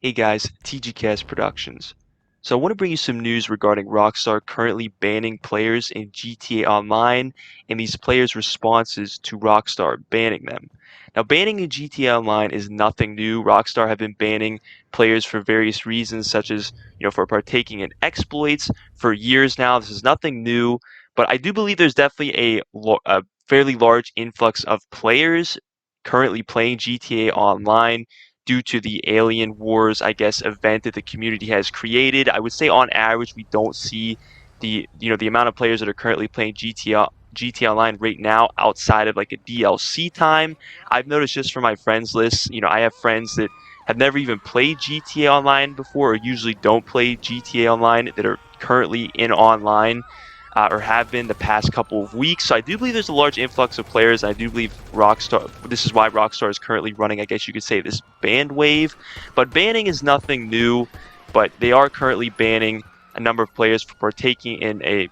Hey guys, TGKS Productions. So I want to bring you some news regarding Rockstar currently banning players in GTA Online and these players' responses to Rockstar banning them. Now, banning in GTA Online is nothing new. Rockstar have been banning players for various reasons, such as, for partaking in exploits for years now. This is nothing new, but I do believe there's definitely a fairly large influx of players currently playing GTA Online due to the Alien Wars, I guess, event that the community has created. I would say on average, we don't see the amount of players that are currently playing GTA Online right now outside of like a DLC time. I've noticed just from my friends list, I have friends that have never even played GTA Online before or usually don't play GTA Online that are currently in online or have been the past couple of weeks. So I do believe there's a large influx of players. I do believe Rockstar, this is why Rockstar is currently running, I guess you could say, this banned wave. But banning is nothing new, but they are currently banning a number of players for partaking in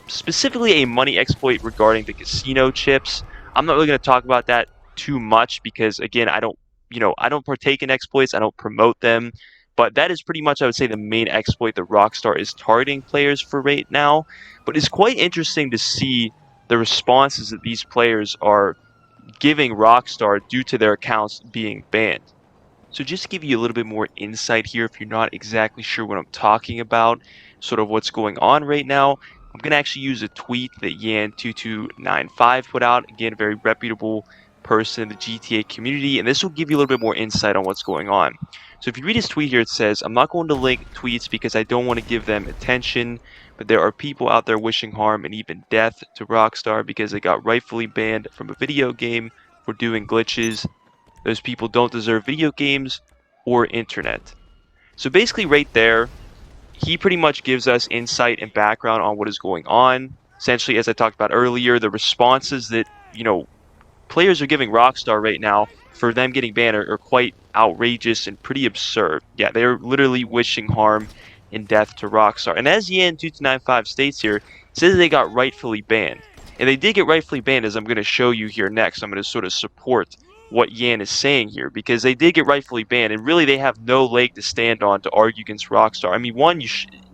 specifically a money exploit regarding the casino chips. I'm not really going to talk about that too much because, again, I don't partake in exploits. I don't promote them. But that is pretty much, I would say, the main exploit that Rockstar is targeting players for right now. But it's quite interesting to see the responses that these players are giving Rockstar due to their accounts being banned. So just to give you a little bit more insight here, if you're not exactly sure what I'm talking about, sort of what's going on right now, I'm going to actually use a tweet that Yan2295 put out. Again, a very reputable person in the GTA community, and this will give you a little bit more insight on what's going on. So if you read his tweet here, it says, "I'm not going to link tweets because I don't want to give them attention, but there are people out there wishing harm and even death to Rockstar because they got rightfully banned from a video game for doing glitches. Those people don't deserve video games or internet." So basically right there, he pretty much gives us insight and background on what is going on. Essentially, as I talked about earlier, the responses that, players are giving Rockstar right now for them getting banned are quite outrageous and pretty absurd. Yeah, they're literally wishing harm and death to Rockstar. And as Yan2295 states here, it says they got rightfully banned. And they did get rightfully banned, as I'm going to show you here next. I'm going to sort of support what Yan is saying here, because they did get rightfully banned, and really they have no leg to stand on to argue against Rockstar. I mean, one,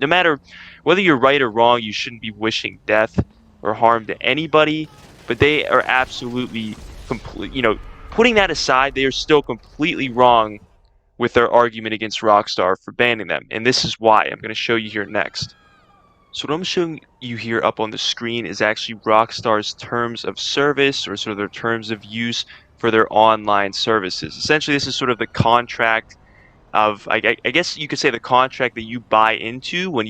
no matter whether you're right or wrong, you shouldn't be wishing death or harm to anybody, but they are absolutely putting that aside, they are still completely wrong with their argument against Rockstar for banning them. And this is why. I'm going to show you here next. So what I'm showing you here up on the screen is actually Rockstar's terms of service, or sort of their terms of use for their online services. Essentially, this is sort of the contract of, I guess you could say, the contract that you buy into when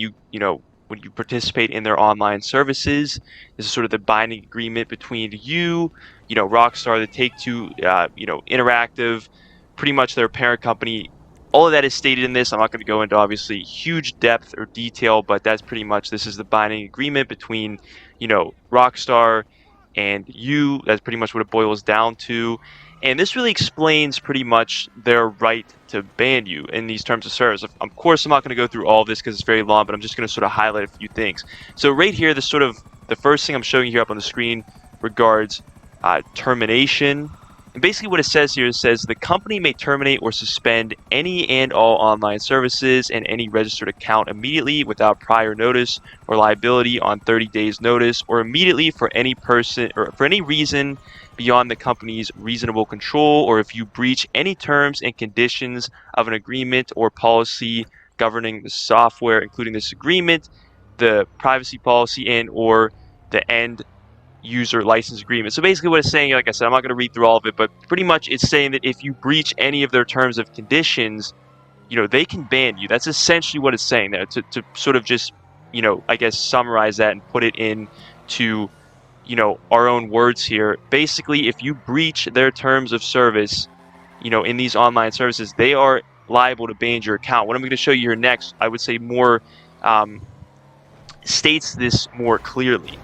when you participate in their online services. This is sort of the binding agreement between you, Rockstar, the Take-Two, Interactive, pretty much their parent company. All of that is stated in this. I'm not going to go into obviously huge depth or detail, but that's pretty much, this is the binding agreement between, Rockstar and you. That's pretty much what it boils down to. And this really explains pretty much their right to ban you in these terms of service. Of course, I'm not going to go through all of this because it's very long, but I'm just going to sort of highlight a few things. So right here, the first thing I'm showing you here up on the screen regards termination. And basically what it says here, it says the company may terminate or suspend any and all online services and any registered account immediately without prior notice or liability on 30 days notice, or immediately for any person or for any reason beyond the company's reasonable control, or if you breach any terms and conditions of an agreement or policy governing the software, including this agreement, the privacy policy, and or the end user license agreement. So basically what it's saying, like I said, I'm not going to read through all of it, but pretty much it's saying that if you breach any of their terms of conditions, they can ban you. That's essentially what it's saying there, to sort of just, I guess summarize that and put it into, our own words here. Basically, if you breach their terms of service, in these online services, they are liable to ban your account. What I'm going to show you here next, I would say more states this more clearly.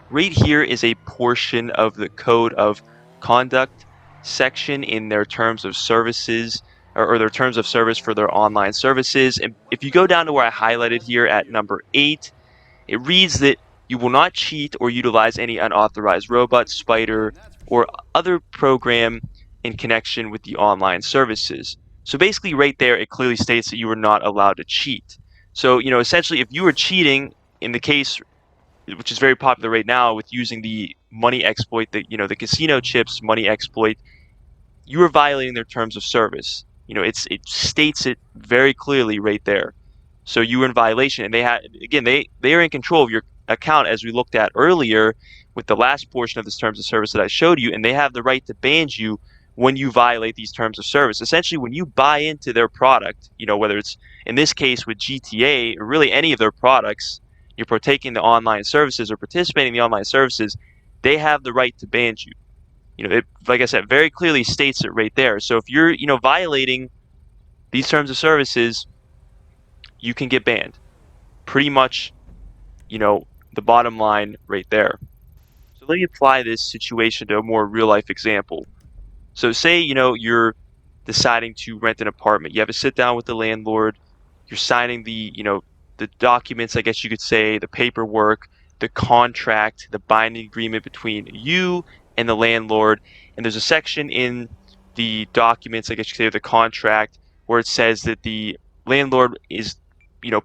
Right here is a portion of the code of conduct section in their terms of services, or their terms of service for their online services. And if you go down to where I highlighted here at number 8, it reads that you will not cheat or utilize any unauthorized robot, spider, or other program in connection with the online services. So basically, right there, it clearly states that you were not allowed to cheat. So, essentially, if you were cheating in the case, which is very popular right now with using the money exploit, the casino chips money exploit, you are violating their terms of service. It states it very clearly right there. So you were in violation, and they are in control of your account, as we looked at earlier with the last portion of this terms of service that I showed you, and they have the right to ban you when you violate these terms of service. Essentially, when you buy into their product, whether it's in this case with GTA or really any of their products, you're partaking in the online services or participating in the online services, they have the right to ban you. It, like I said, very clearly states it right there. So if you're, violating these terms of services, you can get banned. Pretty much, you know, the bottom line right there. So let me apply this situation to a more real life example. So say, you're deciding to rent an apartment. You have a sit down with the landlord. You're signing the documents, I guess you could say, the paperwork, the contract, the binding agreement between you and the landlord. And there's a section in the documents, I guess you could say, the contract, where it says that the landlord is,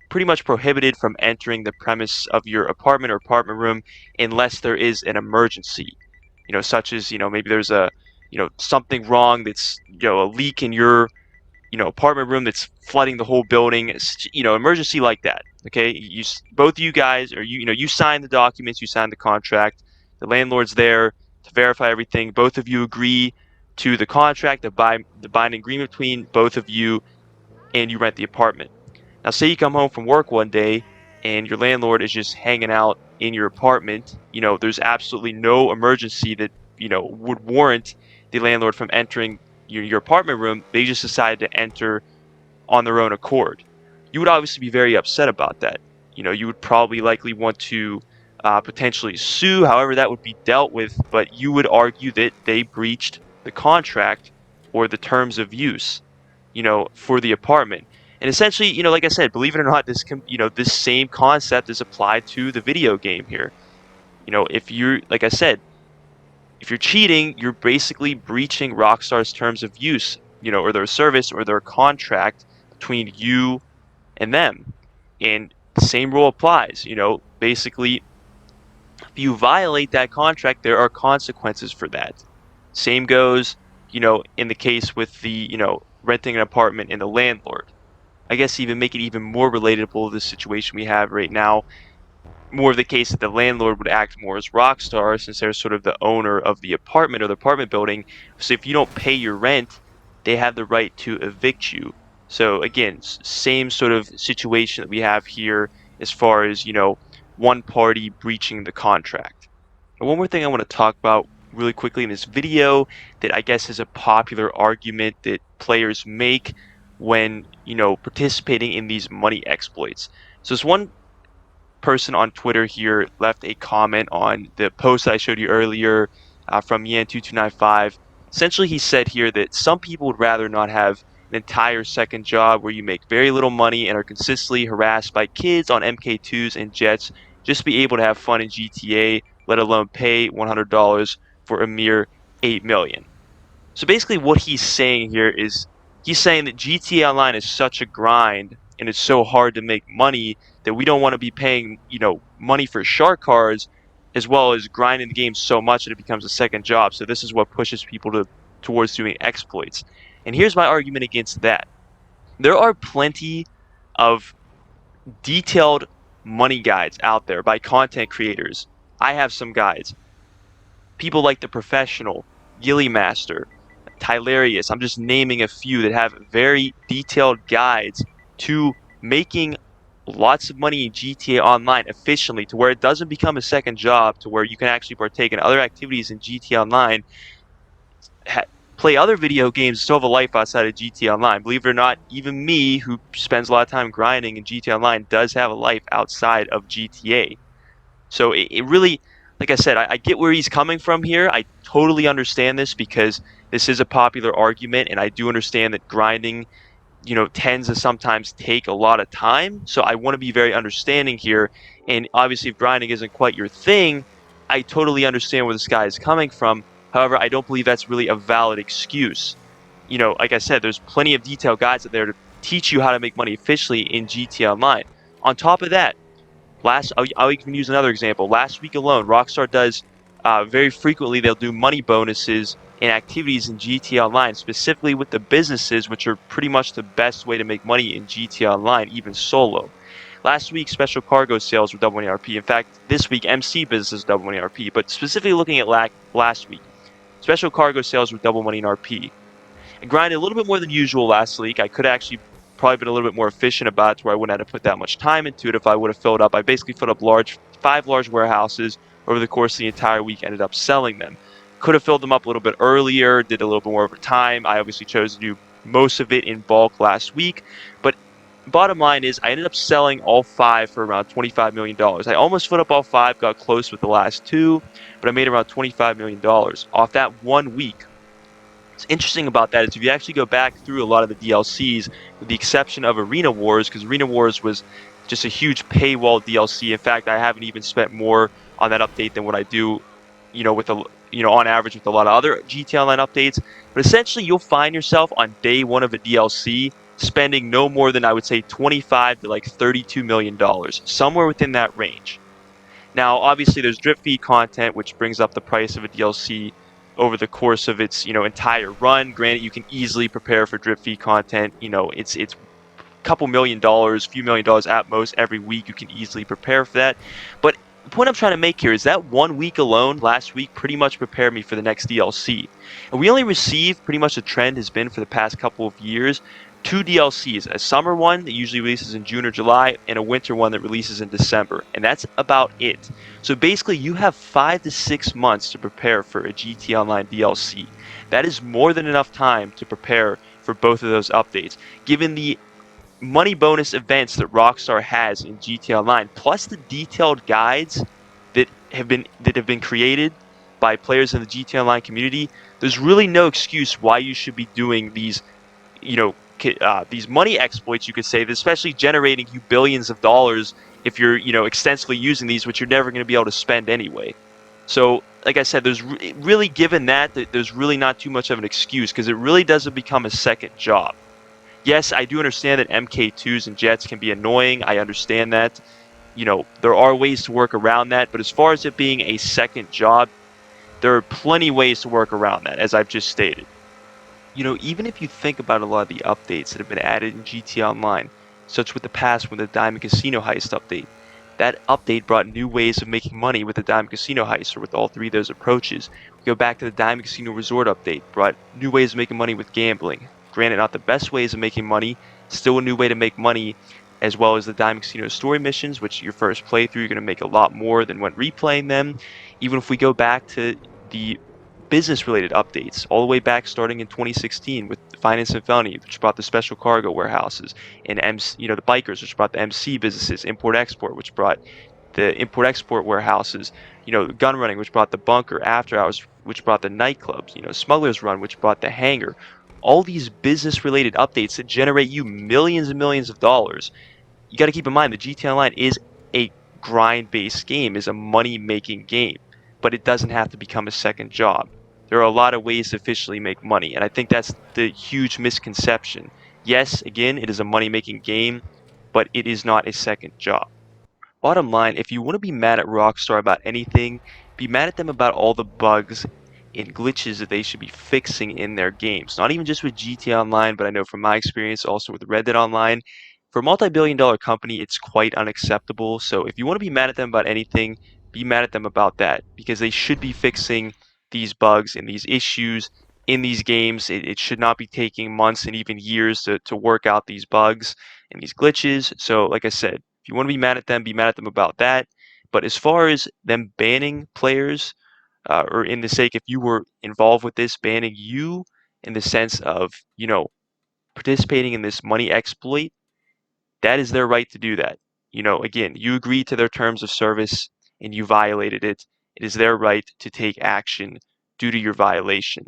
pretty much prohibited from entering the premise of your apartment or apartment room unless there is an emergency. Such as, maybe there's something wrong, that's, a leak in your, apartment room that's flooding the whole building. It's, emergency like that. Okay. Both of you guys, or you sign the documents, you sign the contract. The landlord's there to verify everything. Both of you agree to the contract, the binding agreement between both of you, and you rent the apartment. Now, say you come home from work one day and your landlord is just hanging out in your apartment. There's absolutely no emergency that, would warrant the landlord from entering your apartment room. They just decided to enter on their own accord. You would obviously be very upset about that. You would probably likely want to potentially sue. However, that would be dealt with, but you would argue that they breached the contract or the terms of use, for the apartment. And essentially, like I said, believe it or not, this same concept is applied to the video game here. If you're, like I said, if you're cheating, you're basically breaching Rockstar's terms of use, or their service or their contract between you and them. And the same rule applies. Basically, if you violate that contract, there are consequences for that. Same goes, in the case with the, renting an apartment and the landlord. I guess even make it even more relatable to the situation we have right now. More of the case that the landlord would act more as Rockstar, since they're sort of the owner of the apartment or the apartment building. So if you don't pay your rent, they have the right to evict you. So again, same sort of situation that we have here as far as, one party breaching the contract. And one more thing I want to talk about really quickly in this video that I guess is a popular argument that players make when, participating in these money exploits. So this one person on Twitter here left a comment on the post that I showed you earlier from Yan2295. Essentially, he said here that some people would rather not have an entire second job where you make very little money and are consistently harassed by kids on MK2s and jets, just be able to have fun in GTA, let alone pay $100 for a mere 8 million. So basically what he's saying here is he's saying that GTA Online is such a grind and it's so hard to make money that we don't want to be paying, money for shark cards as well as grinding the game so much that it becomes a second job. So this is what pushes people towards doing exploits. And here's my argument against that. There are plenty of detailed money guides out there by content creators. I have some guides. People like The Professional, Gilly Master, Tylarius. I'm just naming a few that have very detailed guides to making lots of money in GTA Online efficiently, to where it doesn't become a second job, to where you can actually partake in other activities in GTA Online, play other video games, still have a life outside of GTA Online. Believe it or not, even me, who spends a lot of time grinding in GTA Online, does have a life outside of GTA. So it really, like I said, I get where he's coming from here. I totally understand this because this is a popular argument, and I do understand that grinding, tends to sometimes take a lot of time. So I want to be very understanding here. And obviously, if grinding isn't quite your thing, I totally understand where this guy is coming from. However, I don't believe that's really a valid excuse. like I said, there's plenty of detailed guides out there to teach you how to make money efficiently in GTA Online. On top of that, I'll even use another example. Last week alone, Rockstar does very frequently. They'll do money bonuses and activities in GTA Online, specifically with the businesses, which are pretty much the best way to make money in GTA Online, even solo. Last week, special cargo sales were double money RP. In fact, this week, MC businesses double money RP. But specifically looking at last week, special cargo sales were double money in RP. I grinded a little bit more than usual last week. I could actually probably been a little bit more efficient about it to where I wouldn't have to put that much time into it if I would have filled up. I basically filled up five large warehouses over the course of the entire week, ended up selling them. Could have filled them up a little bit earlier, did a little bit more over time. I obviously chose to do most of it in bulk last week, but bottom line is I ended up selling all five for around $25 million. I almost filled up all five, got close with the last two, but I made around $25 million off that 1 week. What's interesting about that is if you actually go back through a lot of the DLCs, with the exception of Arena Wars, because Arena Wars was just a huge paywall DLC. In fact, I haven't even spent more on that update than what I do, with on average with a lot of other GTA Online updates. But essentially, you'll find yourself on day one of a DLC spending no more than I would say 25 to like $32 million, somewhere within that range. Now, obviously, there's drip feed content, which brings up the price of a DLC over the course of its, entire run. Granted, you can easily prepare for drip feed content. It's a couple $1 million, few $1 million at most every week. You can easily prepare for that. But the point I'm trying to make here is that 1 week alone, last week, pretty much prepared me for the next DLC. And we only received, pretty much the trend has been for the past couple of years, two DLCs, a summer one that usually releases in June or July, and a winter one that releases in December. And that's about it. So basically, you have 5 to 6 months to prepare for a GT Online DLC. That is more than enough time to prepare for both of those updates. Given the money bonus events that Rockstar has in GTA Online, plus the detailed guides that have been created by players in the GTA Online community, there's really no excuse why you should be doing these money exploits, you could say, especially generating you billions of dollars if you're extensively using these, which you're never going to be able to spend anyway. So, like I said, really given that there's really not too much of an excuse because it really doesn't become a second job. Yes, I do understand that MK2s and jets can be annoying. I understand that. There are ways to work around that. But as far as it being a second job, there are plenty of ways to work around that, as I've just stated. Even if you think about a lot of the updates that have been added in GTA Online, such with the past with the Diamond Casino Heist update, that update brought new ways of making money with the Diamond Casino Heist, or with all three of those approaches. We go back to the Diamond Casino Resort update, brought new ways of making money with gambling. Granted, not the best ways of making money, still a new way to make money, as well as the Diamond Casino story missions, which your first playthrough, you're going to make a lot more than when replaying them. Even if we go back to the business related updates all the way back starting in 2016 with Finance and Felony, which brought the special cargo warehouses, and the bikers, which brought the MC businesses, import export, which brought the import export warehouses, gun running, which brought the bunker, after hours, which brought the nightclubs, smugglers run, which brought the hangar. All these business related updates that generate you millions and millions of dollars. You got to keep in mind the GTA Online is a grind based game, is a money making game, but it doesn't have to become a second job. There are a lot of ways to officially make money, and I think that's the huge misconception. Yes, again, it is a money making game, but it is not a second job. Bottom line, if you want to be mad at Rockstar about anything, be mad at them about all the bugs and glitches that they should be fixing in their games. Not even just with GTA Online, but I know from my experience also with Red Dead Online. For a multi-billion-dollar company, it's quite unacceptable. So if you want to be mad at them about anything, be mad at them about that, because they should be fixing these bugs and these issues in these games. It should not be taking months and even years to work out these bugs and these glitches. So like I said, if you want to be mad at them, be mad at them about that. But as far as them banning players, or in the sake, if you were involved with this, banning you in the sense of, participating in this money exploit, that is their right to do that. Again, you agreed to their terms of service and you violated it. It is their right to take action due to your violation.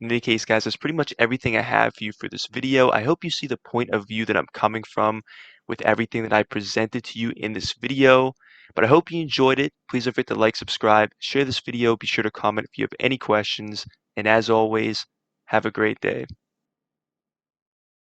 In any case, guys, that's pretty much everything I have for you for this video. I hope you see the point of view that I'm coming from with everything that I presented to you in this video. But I hope you enjoyed it. Please don't forget to like, subscribe, share this video. Be sure to comment if you have any questions. And as always, have a great day.